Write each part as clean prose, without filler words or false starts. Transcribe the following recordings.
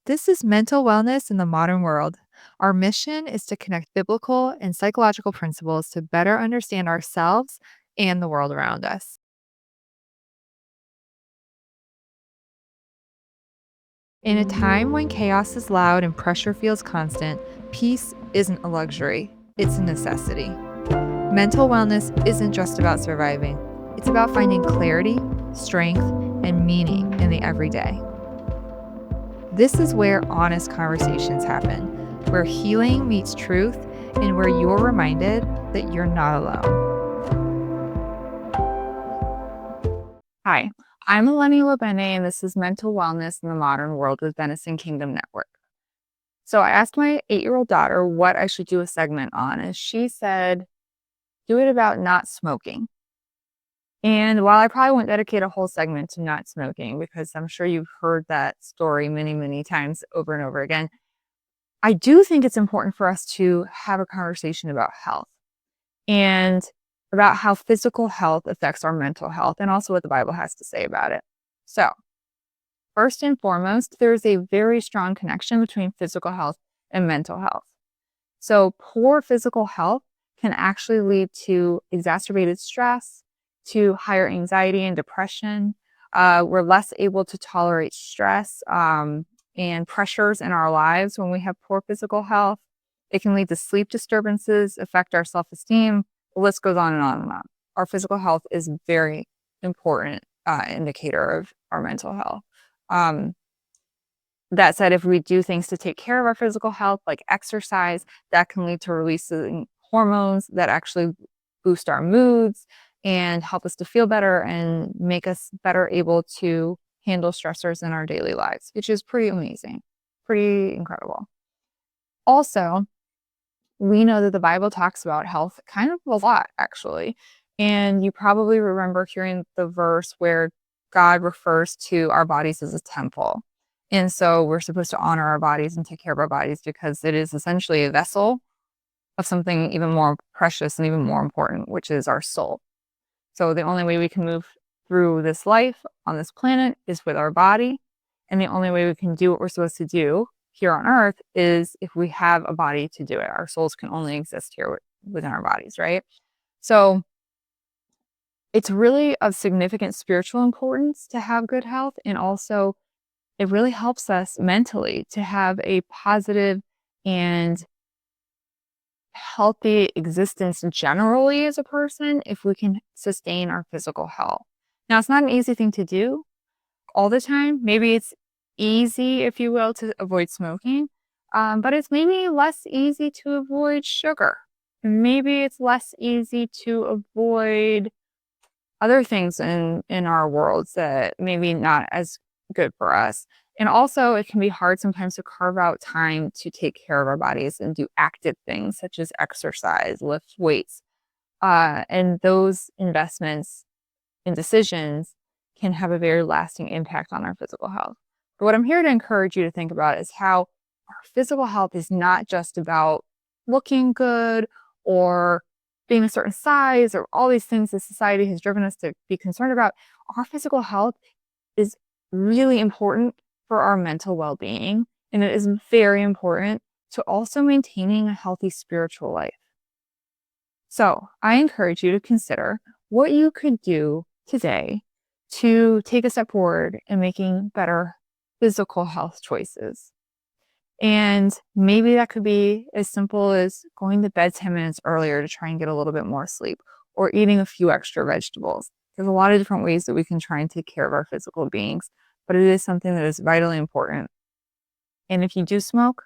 This is mental wellness in the modern world. Our mission is to connect biblical and psychological principles to better understand ourselves and the world around us. In a time when chaos is loud and pressure feels constant, peace isn't a luxury, it's a necessity. Mental wellness isn't just about surviving, it's about finding clarity, strength, and meaning in the everyday. This is where honest conversations happen, where healing meets truth, and where you're reminded that you're not alone. Hi, I'm Eleni, and this is Mental Wellness in the Modern World with Benison Kingdom Network. So I asked my 8-year-old daughter what I should do a segment on, and she said, do it about not smoking. And while I probably won't dedicate a whole segment to not smoking, because I'm sure you've heard that story many, many times over and over again, I do think it's important for us to have a conversation about health and about how physical health affects our mental health and also what the Bible has to say about it. So, first and foremost, there's a very strong connection between physical health and mental health. So, poor physical health can actually lead to exacerbated stress, to higher anxiety and depression. We're less able to tolerate stress and pressures in our lives when we have poor physical health. It can lead to sleep disturbances, affect our self-esteem. The list goes on and on and on. Our physical health is a very important indicator of our mental health. Um, that said, if we do things to take care of our physical health, like exercise, that can lead to releasing hormones that actually boost our moods and help us to feel better and make us better able to handle stressors in our daily lives, which is pretty amazing, pretty incredible. Also, we know that the Bible talks about health kind of a lot, actually. And you probably remember hearing the verse where God refers to our bodies as a temple. And so we're supposed to honor our bodies and take care of our bodies because it is essentially a vessel of something even more precious and even more important, which is our soul. So the only way we can move through this life on this planet is with our body. And the only way we can do what we're supposed to do here on earth is if we have a body to do it. Our souls can only exist here within our bodies, right? So it's really of significant spiritual importance to have good health. And also, it really helps us mentally to have a positive and healthy existence generally as a person if we can sustain our physical health. Now, it's not an easy thing to do all the time. Maybe it's easy, if you will, to avoid smoking, but it's maybe less easy to avoid sugar. Maybe it's less easy to avoid other things in our worlds that maybe not as good for us. And also, it can be hard sometimes to carve out time to take care of our bodies and do active things such as exercise, lift weights. And those investments and decisions can have a very lasting impact on our physical health. But what I'm here to encourage you to think about is how our physical health is not just about looking good or being a certain size or all these things that society has driven us to be concerned about. Our physical health is really important for our mental well-being, and it is very important to also maintaining a healthy spiritual life. So I encourage you to consider what you could do today to take a step forward in making better physical health choices. And maybe that could be as simple as going to bed 10 minutes earlier to try and get a little bit more sleep, or eating a few extra vegetables. There's a lot of different ways that we can try and take care of our physical beings, but it is something that is vitally important. And if you do smoke,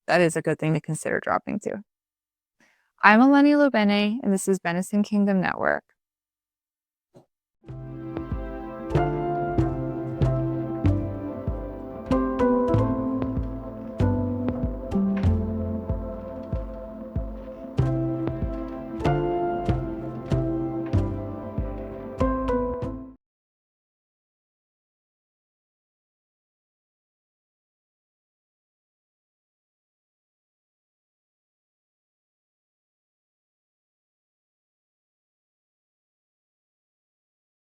that is a good thing to consider dropping too. I'm Eleni, and this is Benison Kingdom Network.